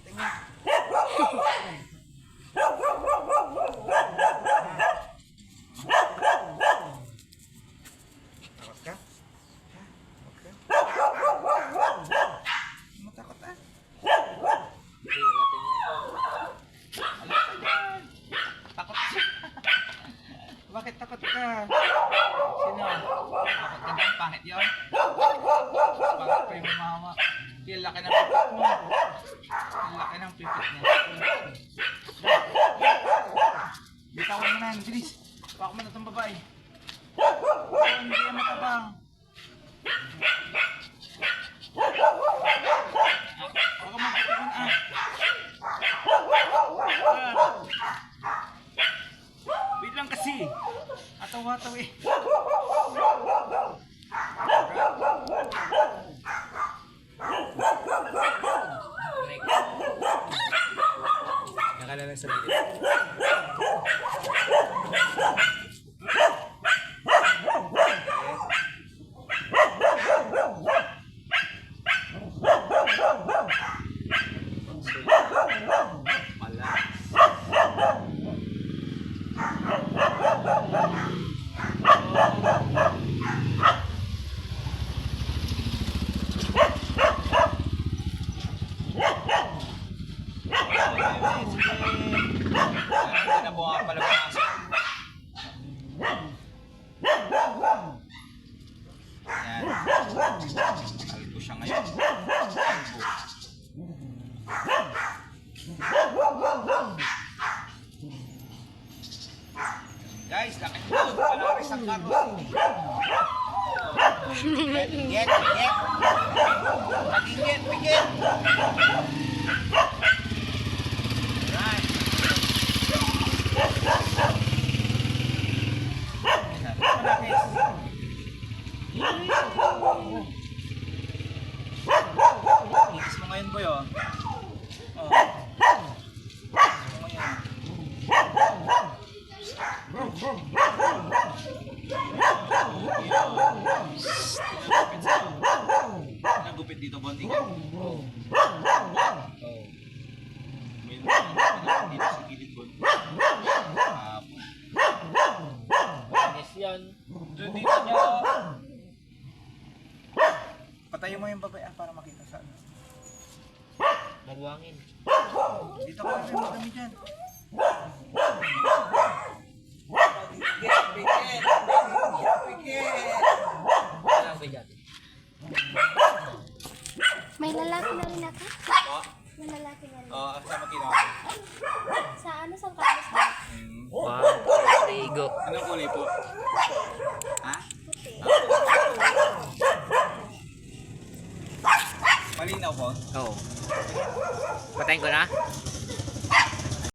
Tingnan. Takot ka? Matakot ah. Takot siya. Bakit takot ka? Sino? Takot ka ba? Pangit yun? Pangit pa yung mama. Yung laki ng pipit mo. Yung laki ng pipit niya. Bitawan mo na yan, bilis. Baka mo na itong babae. Oh, hindi yan matabang. Baka mo bitawan ah. Wait lang kasi. Ataw-ataw eh. Nakala lang sa video. Hindi na buha pala ng aso. Yan. Alpo siya ngayon. Guys, laki food. Palaris ang carros. Pigit, pigit. Pagingit, pigit. Right. Itis mo ngayon, boy, oh. Oh. Itis mo ngayon. Nagupit dito, bonding. Oh. May dito sa gilid, bonding. Yes yan. Dito niya. Patayin mo yung babae para makita sa ano. Mabuhangin. Dito ko yung madami dyan. Walang bigat. May lalaki na rin ako. Oh, May lalaki na rin. kasama ginawa. Sa ano, sa kamus ba? Wow. Ligo. Anong kulay po? Ha? Puti. Malinaw po? Oo. Patayin ko na.